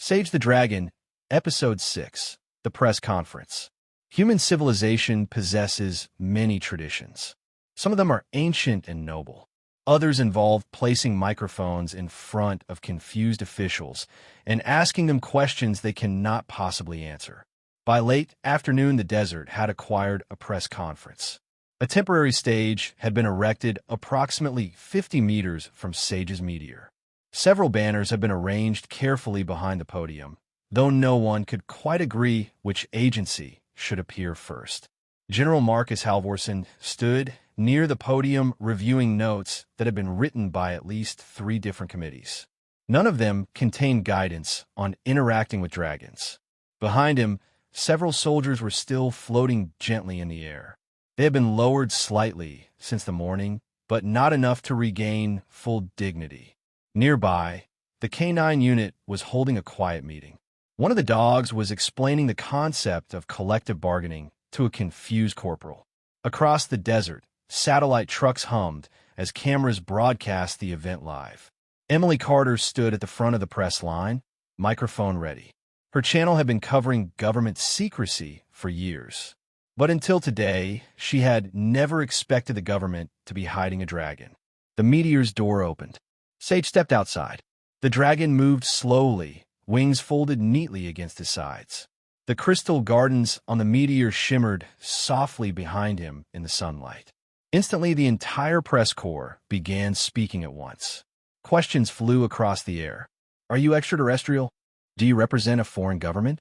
Sage the Dragon, Episode 6, The Press Conference. Human civilization possesses many traditions. Some of them are ancient and noble. Others involve placing microphones in front of confused officials and asking them questions they cannot possibly answer. By late afternoon, the desert had acquired a press conference. A temporary stage had been erected approximately 50 meters from Sage's meteor. Several banners had been arranged carefully behind the podium, though no one could quite agree which agency should appear first. General Marcus Halvorsen stood near the podium reviewing notes that had been written by at least 3 different committees. None of them contained guidance on interacting with dragons. Behind him, several soldiers were still floating gently in the air. They had been lowered slightly since the morning, but not enough to regain full dignity. Nearby, the K9 unit was holding a quiet meeting. One of the dogs was explaining the concept of collective bargaining to a confused corporal. Across the desert, satellite trucks hummed as cameras broadcast the event live. Emily Carter stood at the front of the press line, microphone ready. Her channel had been covering government secrecy for years. But until today, she had never expected the government to be hiding a dragon. The meteor's door opened. Sage stepped outside. The dragon moved slowly, wings folded neatly against his sides. The crystal gardens on the meteor shimmered softly behind him in the sunlight. Instantly, the entire press corps began speaking at once. Questions flew across the air. Are you extraterrestrial? Do you represent a foreign government?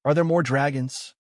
Are there more dragons?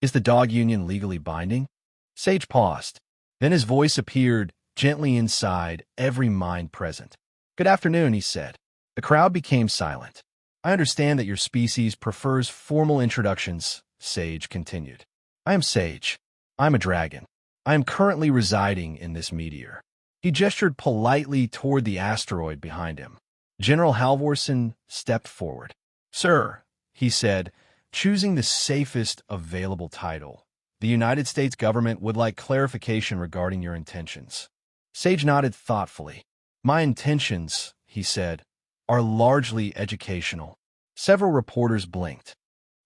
Is the dog union legally binding? Sage paused. Then his voice appeared gently inside every mind present. Good afternoon, he said. The crowd became silent. I understand that your species prefers formal introductions, Sage continued. I am Sage. I'm a dragon. I am currently residing in this meteor. He gestured politely toward the asteroid behind him. General Halvorsen stepped forward. Sir, he said, choosing the safest available title. The United States government would like clarification regarding your intentions. Sage nodded thoughtfully. My intentions, he said, are largely educational. Several reporters blinked.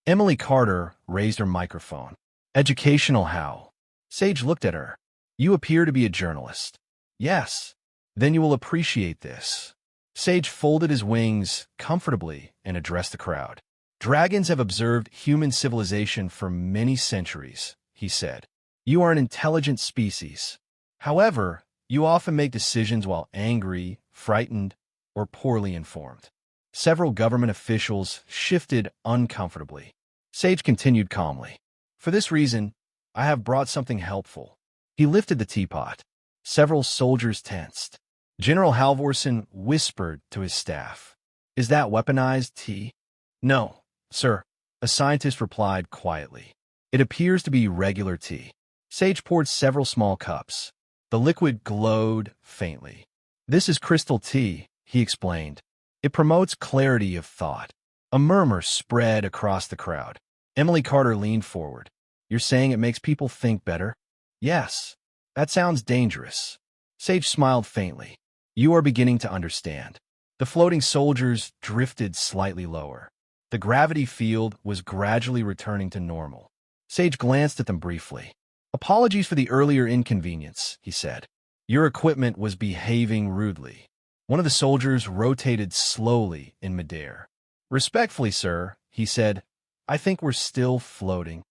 Emily Carter raised her microphone. Educational how? Sage looked at her. You appear to be a journalist. Yes. Then you will appreciate this. Sage folded his wings comfortably and addressed the crowd. Dragons have observed human civilization for many centuries, he said. You are an intelligent species. However, you often make decisions while angry, frightened, or poorly informed. Several government officials shifted uncomfortably. Sage continued calmly. For this reason, I have brought something helpful. He lifted the teapot. Several soldiers tensed. General Halvorsen whispered to his staff. Is that weaponized tea? No, sir, a scientist replied quietly. It appears to be regular tea. Sage poured several small cups. The liquid glowed faintly. This is crystal tea, he explained. It promotes clarity of thought. A murmur spread across the crowd. Emily Carter leaned forward. You're saying it makes people think better? Yes. That sounds dangerous. Sage smiled faintly. You are beginning to understand. The floating soldiers drifted slightly lower. The gravity field was gradually returning to normal. Sage glanced at them briefly. Apologies for the earlier inconvenience, he said. Your equipment was behaving rudely. One of the soldiers rotated slowly in midair. Respectfully, sir, he said, I think we're still floating.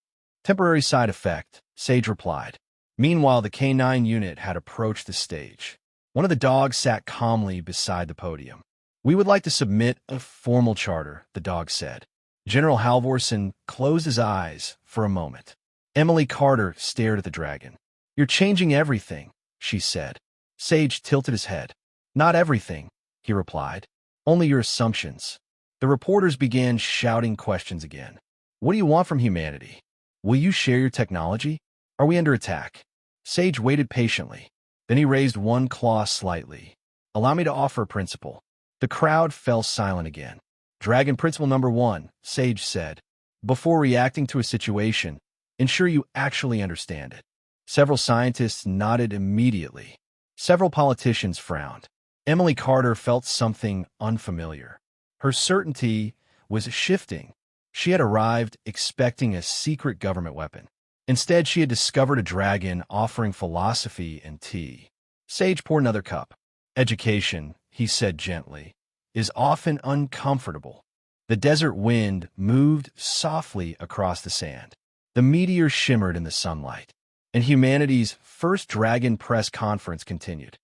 Temporary side effect, Sage replied. Meanwhile, the K9 unit had approached the stage. One of the dogs sat calmly beside the podium. We would like to submit a formal charter, the dog said. General Halvorsen closed his eyes for a moment. Emily Carter stared at the dragon. You're changing everything, she said. Sage tilted his head. Not everything, he replied. Only your assumptions. The reporters began shouting questions again. What do you want from humanity? Will you share your technology? Are we under attack? Sage waited patiently. Then he raised one claw slightly. Allow me to offer a principle. The crowd fell silent again. Dragon principle number 1, Sage said. Before reacting to a situation, ensure you actually understand it. Several scientists nodded immediately. Several politicians frowned. Emily Carter felt something unfamiliar. Her certainty was shifting. She had arrived expecting a secret government weapon. Instead, she had discovered a dragon offering philosophy and tea. Sage poured another cup. Education, he said gently, is often uncomfortable. The desert wind moved softly across the sand. The meteor shimmered in the sunlight, and humanity's first dragon press conference continued.